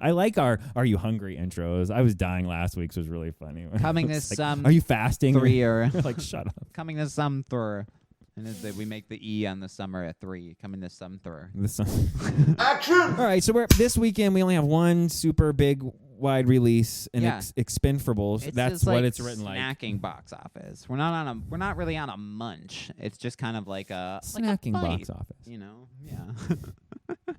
I like our "Are you hungry?" intros. I was dying last week's was really funny. Coming this like, are you fasting? 3 or like shut up. coming this summer. And we make the E on the summer at 3. Coming this summer. Action! All right, so this weekend we only have one super big wide release in Expendables. That's what it's written like. Snacking box office. We're not really on a munch. It's just kind of like a snacking like a box office. You know, yeah.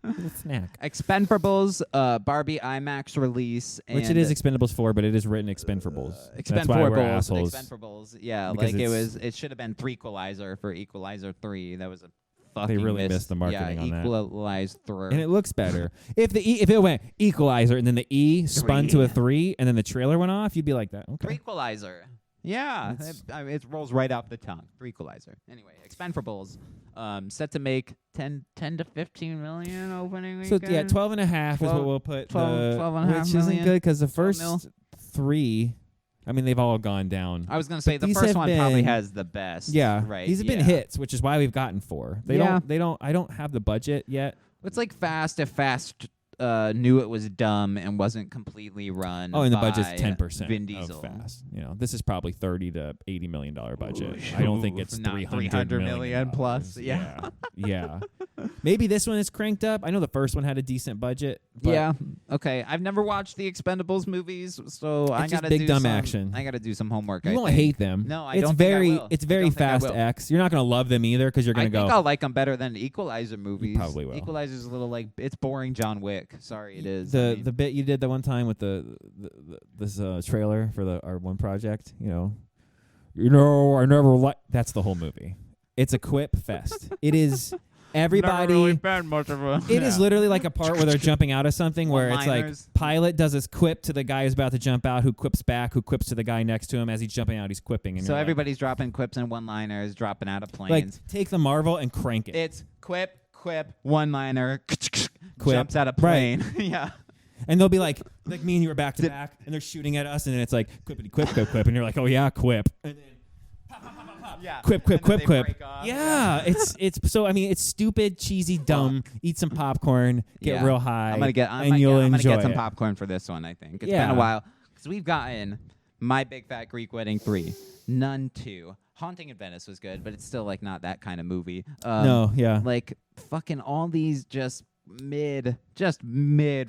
Little snack. Expendables, Barbie IMAX release, which it is Expendables 4, but it is written Expendables. That's why we're assholes. Expendables, yeah, because like it should have been Equalizer for Equalizer 3. That was a fucking they really missed the marketing on that. Equalizer, and it looks better. if it went Equalizer and then the E spun to a 3 and then the trailer went off, you'd be like that. Okay. Equalizer. Yeah, it rolls right off the tongue. Equalizer. Anyway, Expendables, set to make 10 to 15 million opening weekend. So yeah, 12 and a half is what we'll put. 12 and a half which million. isn't good because the first 3, I mean, they've all gone down. I was gonna say the first one probably has the best. Yeah, right. These have been hits, which is why we've gotten 4. I don't have the budget yet. It's like Fast if Fast knew it was dumb and wasn't completely run. Oh, and the budget's 10% Vin Diesel. of Fast. You know, this is probably $30 to $80 million budget. I don't think it's not 300 million plus. Yeah. Yeah. Maybe this one is cranked up. I know the first one had a decent budget. Yeah. Okay. I've never watched the Expendables movies, so I gotta big dumb action. I gotta do some homework. You won't hate them. No, I don't think I will. It's very Fast X. You're not gonna love them either because you're gonna go. I think I'll like them better than Equalizer movies. You probably will. Equalizer's a little like it's boring John Wick. Sorry, it is. The bit you did the one time with this trailer for our one project. I never that's the whole movie. It's a quip fest. It is. Everybody, really been much of a, it is literally like a part where they're jumping out of something where it's like pilot does his quip to the guy who's about to jump out, who quips back, who quips to the guy next to him as he's jumping out. He's quipping, and so everybody's dropping quips and one-liners, dropping out of planes. Like take the Marvel and crank it. It's quip, one-liner, jumps out of plane. Right. Yeah. And they'll be like me and you are back to back, and they're shooting at us, and then it's like quippity quip, and you're like, oh yeah, quip. And then yeah. Quip. Yeah, it's so. I mean, it's stupid, cheesy, dumb. Eat some popcorn, get real high. I'm gonna get some popcorn for this one. I think it's been a while because we've gotten My Big Fat Greek Wedding 3, Nun II, Haunting in Venice was good, but it's still like not that kind of movie. Like fucking all these just mid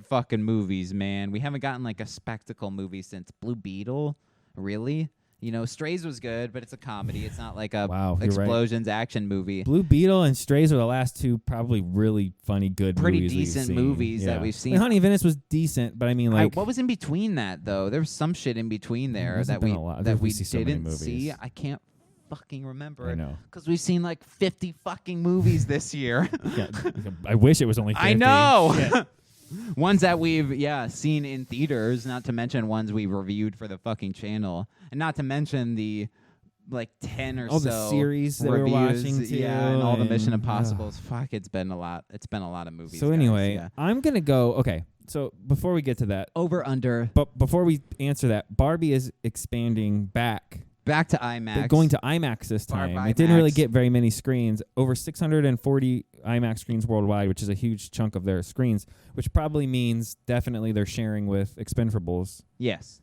fucking movies, man. We haven't gotten like a spectacle movie since Blue Beetle, really. Strays was good, but it's a comedy. It's not like a explosions action movie. Blue Beetle and Strays are the last two probably really funny, good pretty movies decent movies that we've seen. And Honey Venice was decent, but I mean, like, what was in between that though? There was some shit in between there that we didn't see. I can't fucking remember. I know because we've seen like 50 fucking movies this year. I wish it was only 50. I know. Ones that we've seen in theaters, not to mention ones we reviewed for the fucking channel, and not to mention the like 10 or all so the series that reviews, we're watching too, and all the Mission Impossibles. Fuck, it's been a lot. It's been a lot of movies. So anyway, I'm gonna go. Okay, so before we get to that, over under. But before we answer that, Barbie is expanding back to IMAX. They're going to IMAX this time. IMAX. It didn't really get very many screens. Over 640 IMAX screens worldwide, which is a huge chunk of their screens, which probably means definitely they're sharing with Expendables. Yes.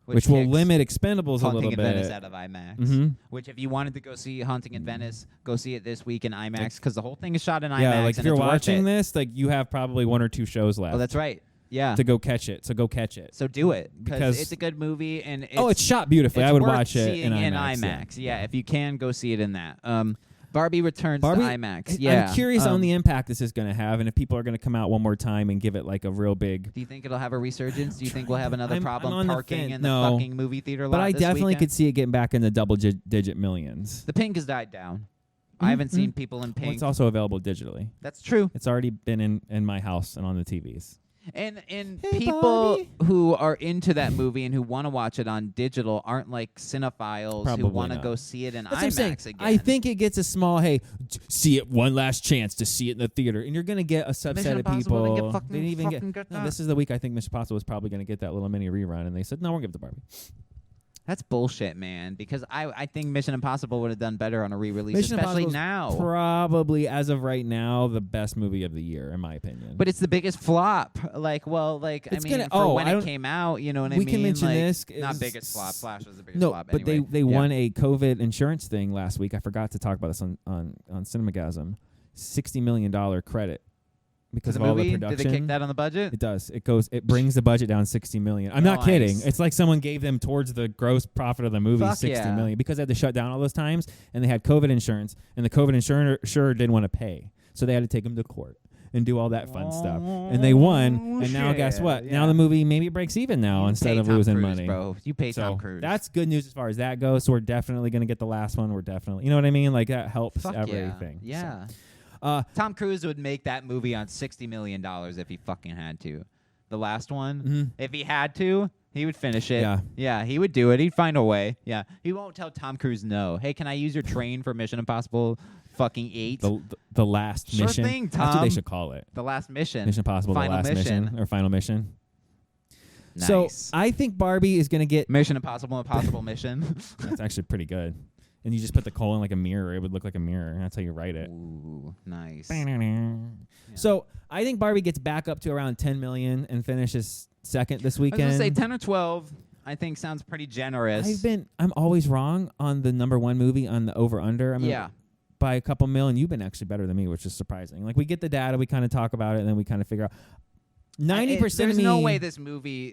Which will limit Expendables a little bit. Haunting in Venice out of IMAX. Mm-hmm. Which, if you wanted to go see Haunting in Venice, go see it this week in IMAX, because the whole thing is shot in IMAX. Yeah, like if you're watching this, like you have probably 1 or 2 shows left. Oh, that's right. Yeah. To go catch it. So go catch it. So do it. Because it's a good movie. And it's shot beautifully. I would watch it in IMAX. Yeah, if you can, go see it in that. Barbie returns to IMAX. Yeah. I'm curious on the impact this is going to have and if people are going to come out one more time and give it like a real big... Do you think it'll have a resurgence? Do you think we'll have another problem parking in the fucking movie theater lot But I this definitely weekend? could see it getting back in the double-digit millions. The Pink has died down. I haven't seen people in Pink. Well, it's also available digitally. That's true. It's already been in my house and on the TVs. And people who are into that movie and who want to watch it on digital aren't like cinephiles who want to go see it in IMAX again. I think it gets a small, see it one last chance to see it in the theater. And you're going to get a subset of people. They didn't even get this is the week I think Mission Impossible was probably going to get that little mini rerun. And they said, no, we're going to give it to Barbie. That's bullshit, man. Because I think Mission Impossible would have done better on a re-release, Mission especially Impossible's now. Probably, as of right now, the best movie of the year, in my opinion. But it's the biggest flop. Like, It's I mean, gonna- when it came out, you know what I mean? We can mention like, this. not biggest flop. Flash was the biggest No, flop. but anyway. they won a COVID insurance thing last week. I forgot to talk about this on Cinemagasm. $60 million credit because the of all movie, the production. did they kick that on the budget? It does. It brings the budget down $60 million. I'm not Nice. kidding. It's like someone gave them towards the gross profit of the movie Fuck $60 million yeah. because they had to shut down all those times and they had COVID insurance and the COVID insurer didn't want to pay, so they had to take them to court and do all that fun stuff. And they won. And now guess what? Yeah. Now the movie maybe breaks even now You instead pay of Tom losing Cruise, money. bro. You pay So Tom Cruise. that's good news as far as that goes. So we're definitely going to get the last one. We're definitely, you know what I mean? Like that helps Fuck everything. Yeah. So, Tom Cruise would make that movie on $60 million if he fucking had to. The last one, if he had to, he would finish it. Yeah, he would do it. He'd find a way. Yeah, he won't tell Tom Cruise no. Hey, can I use your train for Mission Impossible fucking 8? the last Sure mission. thing, That's what Tom. they should call it. The last mission. Mission Impossible, Final the last mission or final mission. Nice. So I think Barbie is going to get. Mission Impossible mission. That's actually pretty good. And you just put the colon like a mirror. It would look like a mirror. That's how you write it. Ooh, nice. So I think Barbie gets back up to around 10 million and finishes second this I was weekend. gonna say 10 or 12. I think sounds pretty generous. I'm always wrong on the number one movie on the over under. I mean, by a couple million. You've been actually better than me, which is surprising. Like we get the data, we kind of talk about it, and then we kind of figure out. 90% There's of me. no way this movie,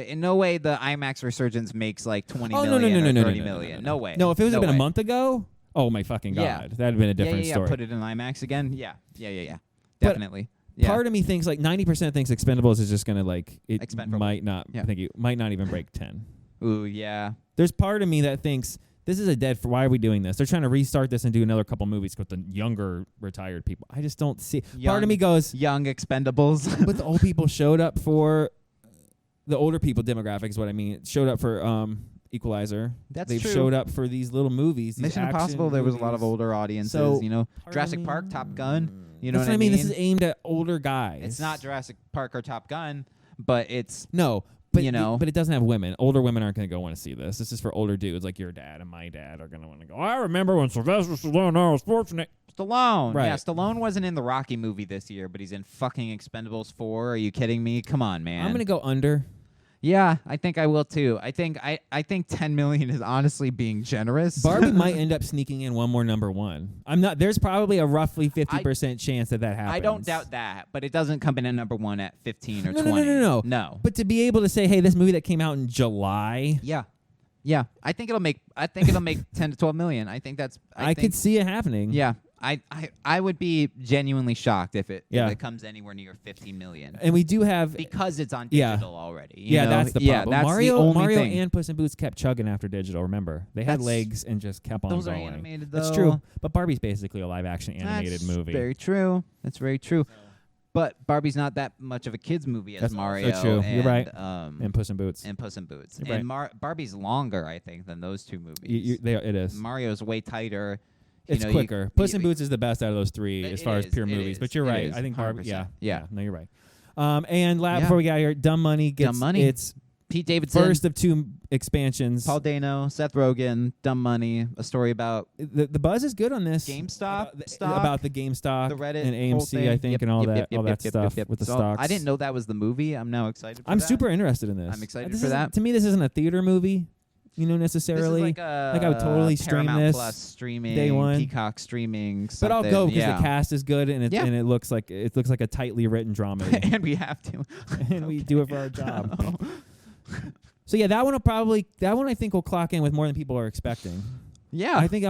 in no way the IMAX resurgence makes like 20 Oh, million no, or 30 million. No way. No, if it was no been way. a month ago, oh my fucking god, Yeah. that'd have been a different story. Put it in IMAX again. Yeah. But Definitely. Yeah. Part of me thinks like 90% thinks Expendables is just gonna like it Expend4BLES. might not. Yeah. I think it might not even break 10. Ooh, yeah. There's part of me that thinks this is a dead. Why are we doing this? They're trying to restart this and do another couple movies with the younger retired people. I just don't see. Part of me goes, Young Expendables. but the old people showed up for the older people demographic is what I mean. Showed up for Equalizer. That's They've true. showed up for these little movies. These Mission action Impossible, there was a lot of movies. older audiences. So, you know, part of Jurassic me- Park, Top Gun. You know That's what I mean. This is aimed at older guys. It's not Jurassic Park or Top Gun, but it's No, but you know. but it doesn't have women. Older women aren't going to go want to see this. This is for older dudes like your dad and my dad are going to want to go. I remember when Sylvester Stallone was fortunate. Stallone. Right. Yeah, Stallone wasn't in the Rocky movie this year, but he's in fucking Expendables 4. Are you kidding me? Come on, man. I'm going to go under. Yeah, I think I will too. I think 10 million is honestly being generous. Barbie might end up sneaking in one more number one. I'm not. There's probably a roughly 50% chance that happens. I don't doubt that, but it doesn't come in at number 1 at 15 or No, 20. no. But to be able to say, hey, this movie that came out in July, Yeah. I think it'll make 10 to 12 million. I think that's I could see it happening. Yeah. I would be genuinely shocked if it comes anywhere near 15 million. And we do have Because it's on Yeah. digital already. You know? that's the problem. That's Mario, the only Mario thing. and Puss in Boots kept chugging after digital. Remember, they had That's- legs and just kept on Those are going. animated, though. That's true. But Barbie's basically a live action animated That's movie. Very true. That's very true. But Barbie's not that much of a kids movie as That's Mario. also true. And, You're right. And And Puss in Boots. Puss in Boots. You're And Barbie's longer, I think, than those two movies. It is. Mario's way tighter. It's quicker. Puss in Boots is the best out of those three It as far as is, pure it movies. is, But you're it right. is, I think Barbie. 100%. Yeah. No, you're right. And before we got here, Dumb Money gets Dumb Money. its Pete Davidson, first of two expansions. Paul Dano, Seth Rogen, Dumb Money, a story about The buzz is good on this. GameStop about the GameStop the Reddit and whole AMC, thing. I think, Yep, and all yep, that stuff with the So stocks. I didn't know that was the movie. I'm now excited for I'm that. super interested in this. I'm excited This for isn't- that. To me, this isn't a theater movie, necessarily. This is like I would totally stream Paramount this Plus streaming, day one. Peacock streaming. But I'll something. go because yeah. the cast is good and it looks like a tightly written dramedy, and we have to. and we do it for our job. So yeah, that one I think will clock in with more than people are expecting. Yeah. I think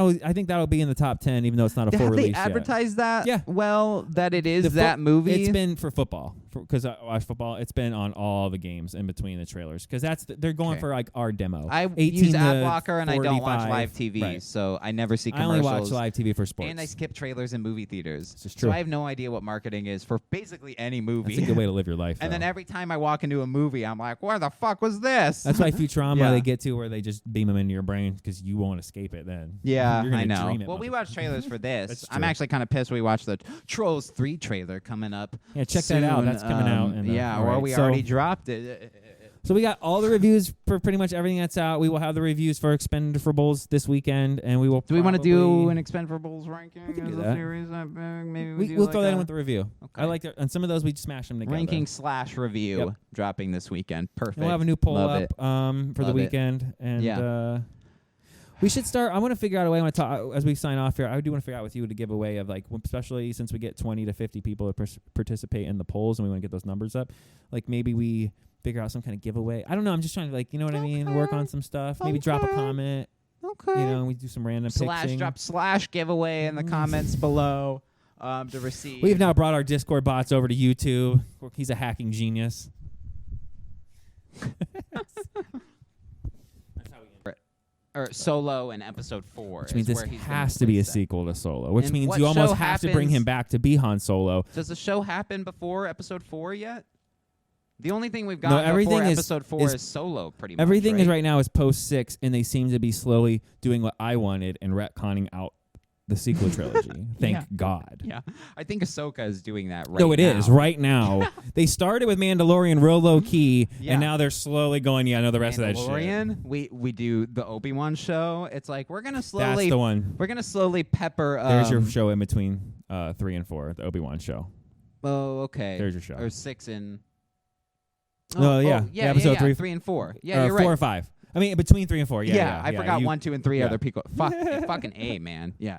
that'll be in the top 10, even though it's not a full Have release they advertised that? Yeah. Well, that it is The that movie. It's been for football, because I watch football. It's been on all the games in between the trailers, because they're going Okay. for like our demo. I 18 use to ad blocker and I don't watch 45. live TV, Right. so I never see I only commercials. watch live TV for sports. And I skip trailers in movie theaters. This is true. So I have no idea what marketing is for basically any movie. That's a good way to live your life. And then though. every time I walk into a movie, I'm like, where the fuck was this? That's why Futurama Yeah. they get to where they just beam them into your brain because you won't escape it then. Yeah, You're gonna I know. dream it, Well, we motherfucker. watched trailers for this. That's I'm true. actually kind of pissed we watched the Trolls 3 trailer coming up. Yeah, check that out. soon. That's coming out. And, yeah, all or right. we So already dropped it. So we got all the reviews for pretty much everything that's out. We will have the reviews for Expend4BLES this weekend, and we will. Do we want to do an Expend4BLES ranking? We can do that. Series? Maybe we'll throw that in with the review. Okay. I like it. And some of those we just smash them together. Ranking/review dropping this weekend. Perfect. And we'll have a new poll Love up for the weekend, and we should start. I want to figure out a way. I want to talk as we sign off here. I do want to figure out with you to give away of like, especially since we get 20 to 50 people to participate in the polls, and we want to get those numbers up. Like maybe we figure out some kind of giveaway. I don't know. I'm just trying to like, you know what I mean? Work on some stuff. Maybe drop a comment. Okay. You know, we do some random pitching. Drop /giveaway in the comments below to receive. We've now brought our Discord bots over to YouTube. He's a hacking genius. Or Solo in episode 4. Which means this has to be a sequel to Solo. Which means you almost have to bring him back to be Han Solo. Does the show happen before episode 4 yet? The only thing we've got before episode 4 is Solo, pretty much. Everything is right now is post 6, and they seem to be slowly doing what I wanted and retconning out the sequel trilogy. Thank God. Yeah, I think Ahsoka is doing that right now. No, it is right now. They started with Mandalorian real low key, and now they're slowly going. Yeah, I know the rest of that shit. Mandalorian. We do the Obi-Wan show. It's like we're gonna slowly. That's the one. We're gonna slowly pepper. There's your show in between 3 and 4, the Obi-Wan show. Oh, okay. There's your show. Or 6 and. Episode 3, 3 and 4. Yeah, you're 4 right. or 5. I mean, between 3 and 4. Yeah, I forgot 1, 2, and 3 other people. Fucking A, man. Yeah.